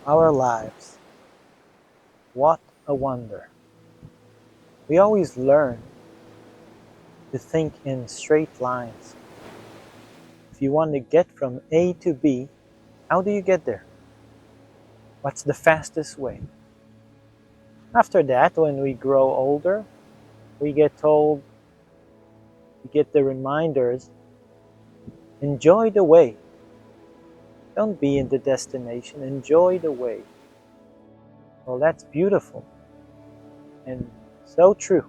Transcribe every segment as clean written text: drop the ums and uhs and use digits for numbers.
Our lives, what a wonder. We always learn to think in straight lines. If you want to get from A to B, how do you get there? What's the fastest way? After that, when we grow older, we get told, we get the reminders, enjoy the way. Don't be in the destination, enjoy the way. Well, that's beautiful and so true.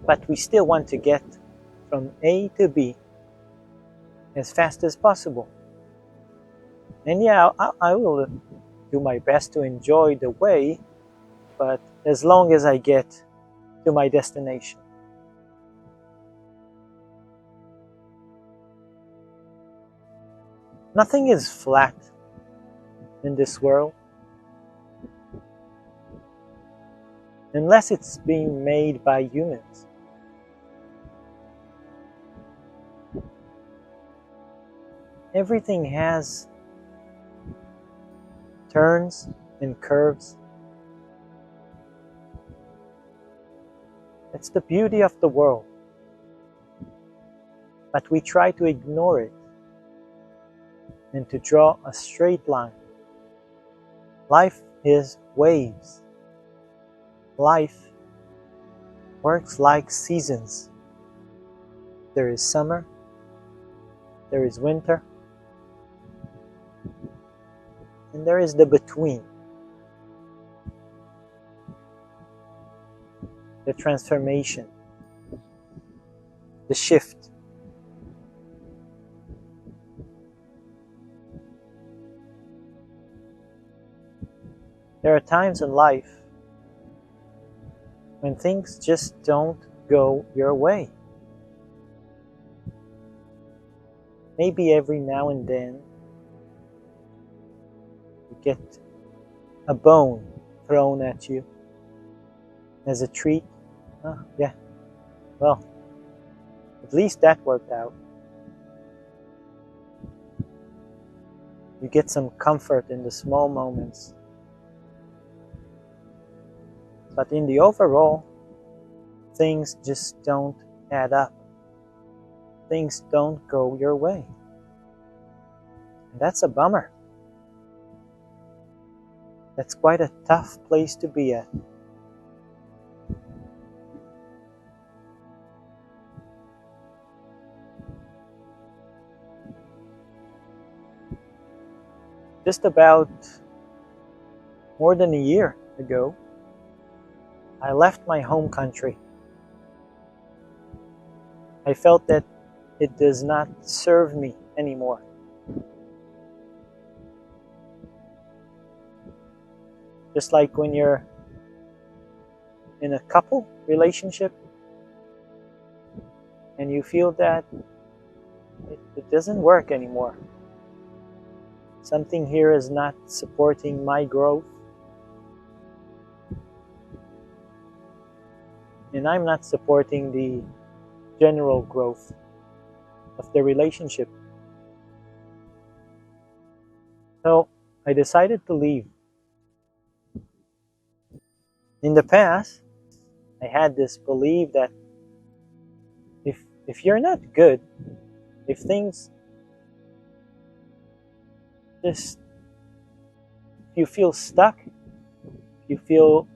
But we still want to get from A to B as fast as possible. And yeah, I will do my best to enjoy the way, but as long as I get to my destination. Nothing is flat in this world unless it's being made by humans. Everything has turns and curves. It's the beauty of the world. But we try to ignore it and to draw a straight line. Life is waves. Life works like seasons. There is summer, there is winter, and there is the between. The transformation, the shift. There are times in life when things just don't go your way. Maybe every now and then you get a bone thrown at you as a treat. Oh, yeah, well, at least that worked out. You get some comfort in the small moments. But in the overall, things just don't add up. Things don't go your way. And that's a bummer. That's quite a tough place to be at. Just about more than a year ago, I left my home country. I felt that it does not serve me anymore. Just like when you're in a couple relationship and you feel that it doesn't work anymore. Something here is not supporting my growth. And I'm not supporting the general growth of the relationship. So I decided to leave. In the past, I had this belief that if you're not good, if things just, you feel stuck, you feel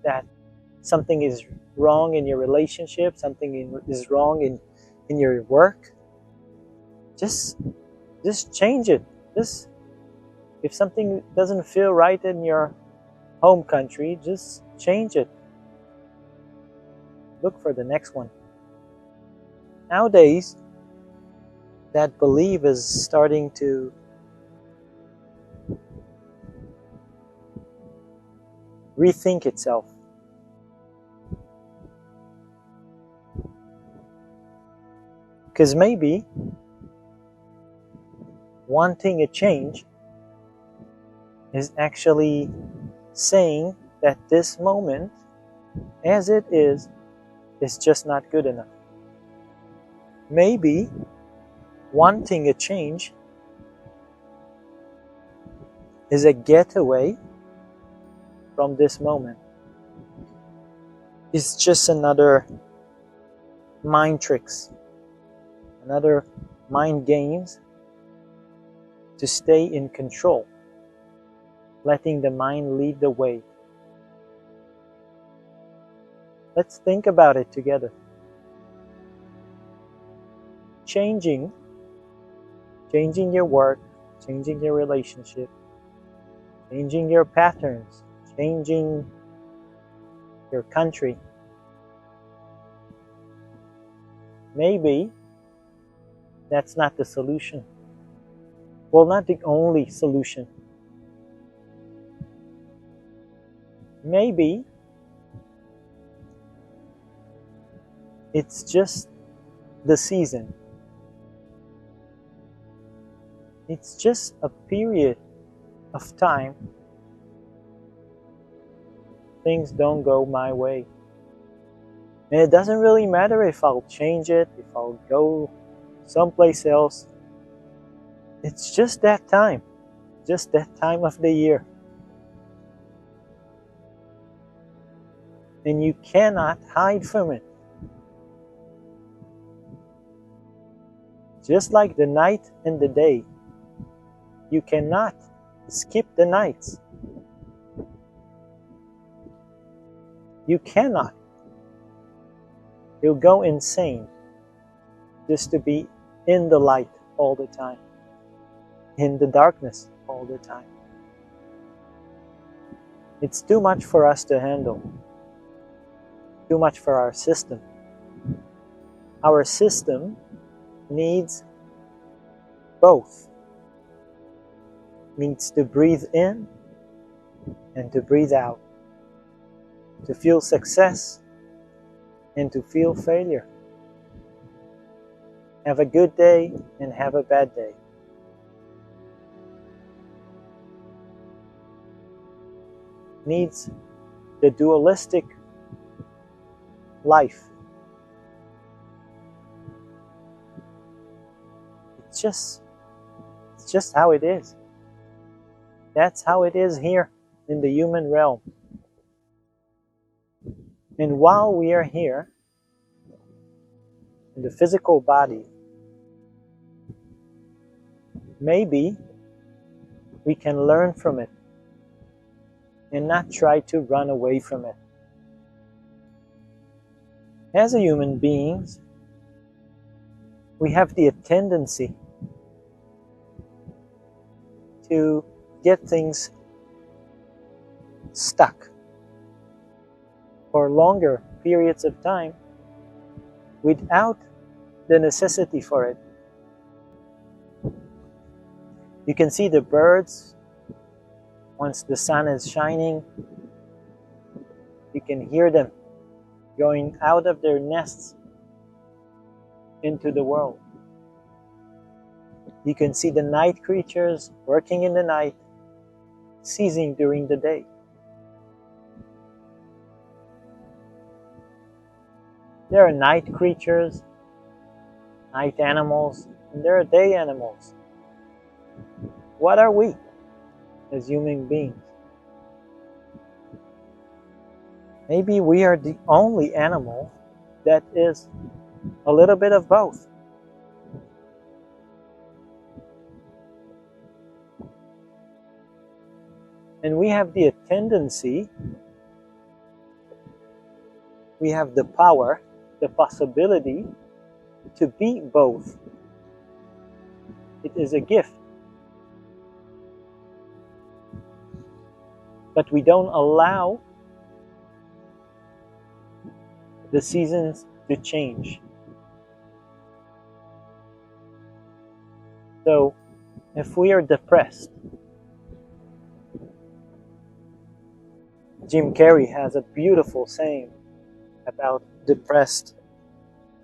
that something is wrong in your relationship, something is wrong in your work, just change it. Just, if something doesn't feel right in your home country, just change it. Look for the next one. Nowadays, that belief is starting to rethink itself. Because maybe wanting a change is actually saying that this moment, as it is just not good enough. Maybe wanting a change is a getaway from this moment. It's just another mind tricks, another mind games to stay in control, letting the mind lead the way. Let's think about it together. Changing your work, changing your relationship, changing your patterns, changing your country. Maybe that's not the solution. Well, not the only solution. Maybe it's just the season. It's just a period of time things don't go my way. And it doesn't really matter if I'll change it, if I'll go someplace else. It's just that time of the year. And you cannot hide from it. Just like the night and the day, you cannot skip the nights. You cannot. You'll go insane just to be in the light all the time, in the darkness all the time. It's too much for us to handle, too much for our system. Our system needs both. Needs to breathe in and to breathe out, to feel success and to feel failure. Have a good day and have a bad day. Needs the dualistic life. It's just how it is. That's how it is here in the human realm. And while we are here in the physical body, maybe we can learn from it and not try to run away from it. As a human beings, we have the tendency to get things stuck for longer periods of time without the necessity for it. You can see the birds once the sun is shining. You can hear them going out of their nests into the world. You can see the night creatures working in the night, ceasing during the day. There are night creatures, night animals, and there are day animals. What are we as human beings? Maybe we are the only animal that is a little bit of both. And we have the tendency, we have the power, the possibility to be both. It is a gift. But we don't allow the seasons to change. So, if we are depressed, Jim Carrey has a beautiful saying about depressed.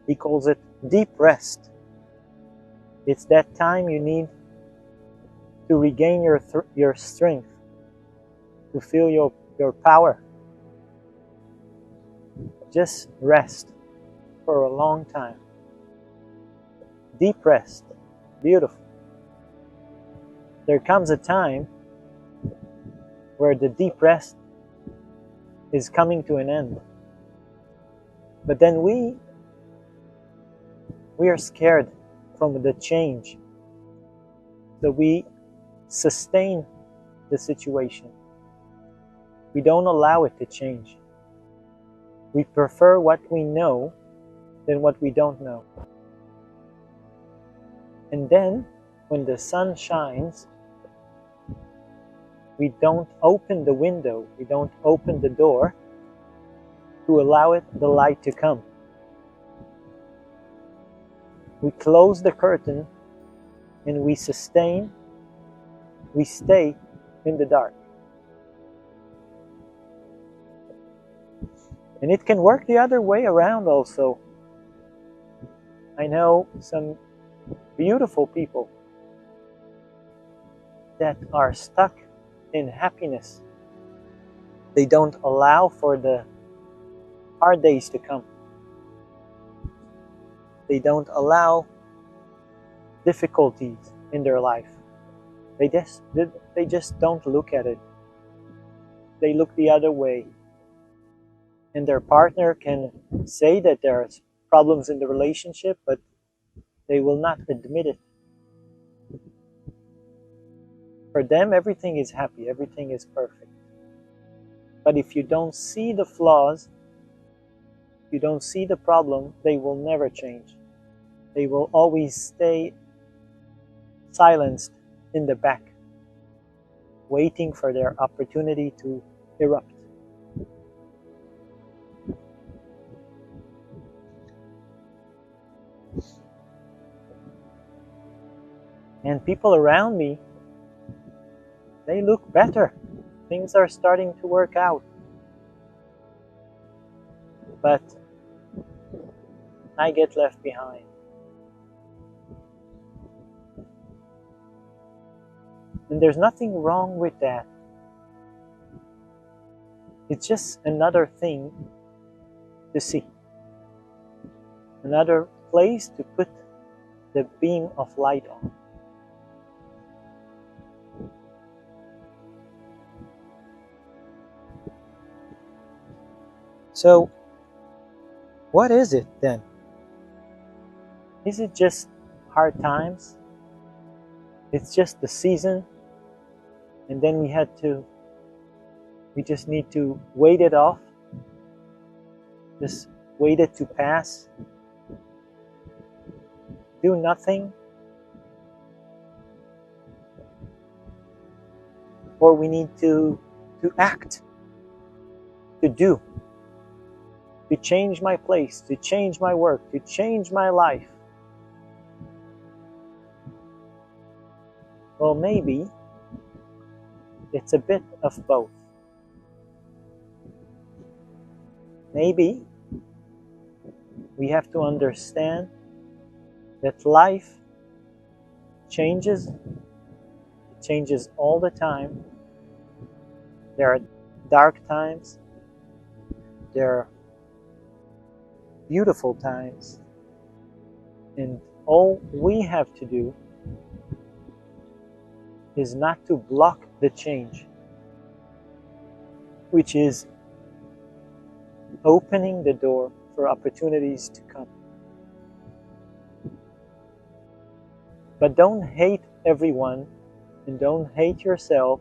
He calls it deep rest. It's that time you need to regain your strength, to feel your power. Just rest for a long time. Deep rest. Beautiful. There comes a time where the deep rest is coming to an end. But then we are scared from the change, so we sustain the situation. We don't allow it to change. We prefer what we know than what we don't know. And then, when the sun shines, we don't open the window, we don't open the door to allow the light to come. We close the curtain and we stay in the dark. And it can work the other way around also. I know some beautiful people that are stuck in happiness. They don't allow for the hard days to come. They don't allow difficulties in their life. They just don't look at it. They look the other way. And their partner can say that there's problems in the relationship, but they will not admit it. For them, everything is happy, everything is perfect. But if you don't see the flaws, if you don't see the problem, they will never change. They will always stay silenced in the back, waiting for their opportunity to erupt. And people around me, they look better. Things are starting to work out. But I get left behind. And there's nothing wrong with that. It's just another thing to see. Another place to put the beam of light on. So, what is it then? Is it just hard times? It's just the season, and then we just need to wait it off, just wait it to pass, do nothing, or we need to act, to do, to change my place, to change my work, to change my life. Well, maybe it's a bit of both. Maybe we have to understand that life changes. It changes all the time. There are dark times. There are beautiful times. And all we have to do is not to block the change, which is opening the door for opportunities to come. But don't hate everyone and don't hate yourself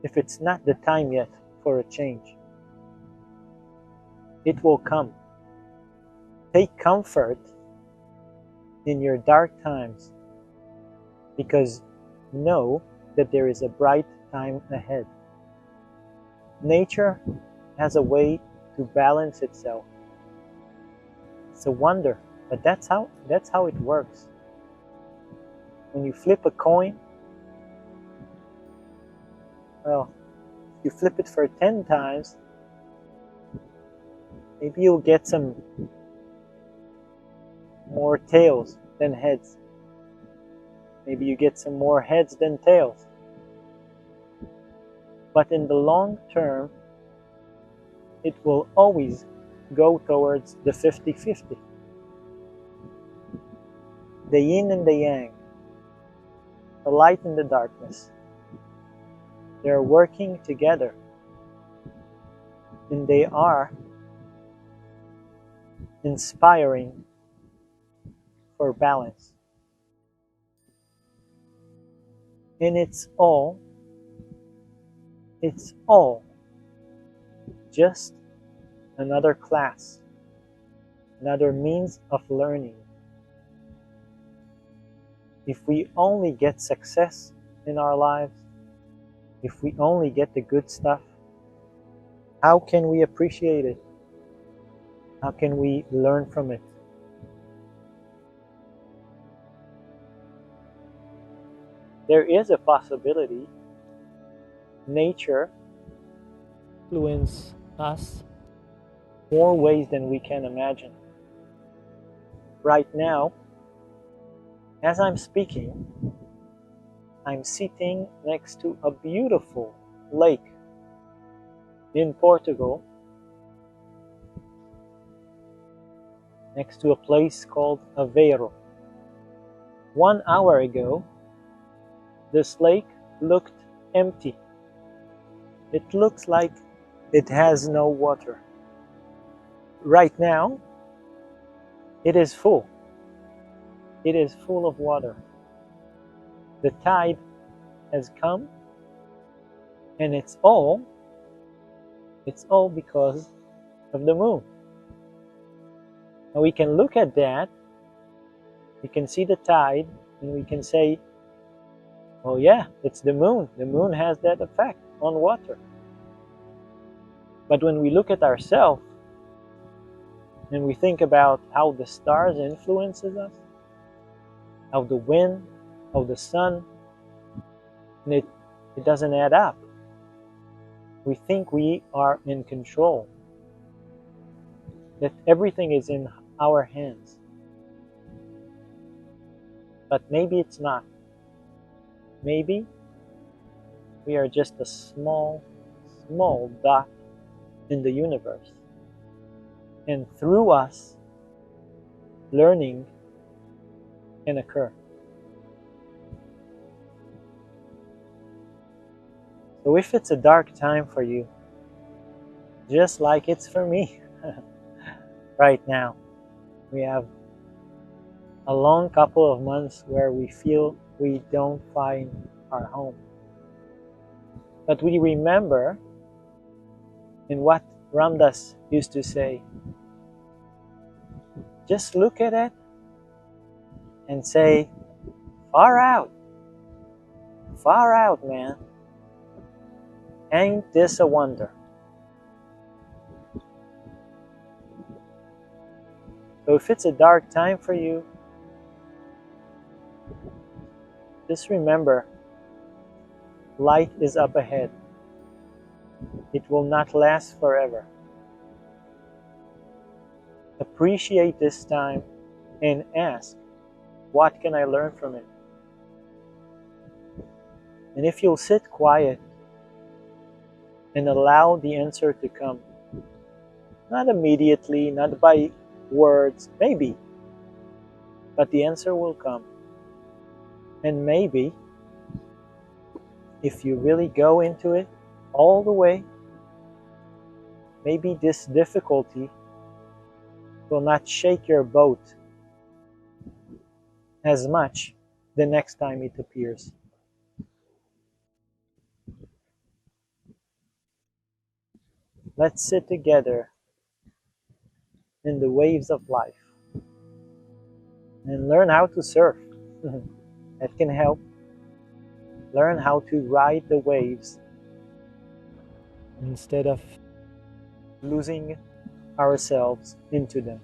if it's not the time yet for a change. It will come. Take comfort in your dark times, because know that there is a bright time ahead. Nature has a way to balance itself. It's a wonder, but that's how it works. When you flip a coin, well, if you flip it for 10 times, maybe you'll get some more tails than heads. Maybe you get some more heads than tails. But in the long term, it will always go towards the 50-50. The yin and the yang. The light and the darkness. They're working together, and they are inspiring for balance. And it's all just another class, another means of learning. If we only get success in our lives, if we only get the good stuff, how can we appreciate it? How can we learn from it? There is a possibility nature influences us more ways than we can imagine. Right now, as I'm speaking, I'm sitting next to a beautiful lake in Portugal, next to a place called Aveiro. 1 hour ago, this lake looked empty. It looks like it has no water. Right now, it is full. It is full of water. The tide has come, and it's all because of the moon. And we can look at that, we can see the tide, and we can say, oh yeah, it's the moon. The moon has that effect on water. But when we look at ourselves, and we think about how the stars influences us, how the wind, how the sun, and it doesn't add up. We think we are in control, that everything is in our hands. But maybe it's not. Maybe we are just a small dot in the universe. And through us, learning can occur. So if it's a dark time for you, just like it's for me right now, we have a long couple of months where we feel we don't find our home. But we remember in what Ramdas used to say, just look at it and say, far out, man. Ain't this a wonder? So if it's a dark time for you, just remember, light is up ahead. It will not last forever. Appreciate this time and ask, what can I learn from it? And if you'll sit quiet and allow the answer to come, not immediately, not by words, maybe, but the answer will come. And maybe, if you really go into it all the way, maybe this difficulty will not shake your boat as much the next time it appears. Let's sit together in the waves of life and learn how to surf. That can help. Learn how to ride the waves instead of losing ourselves into them.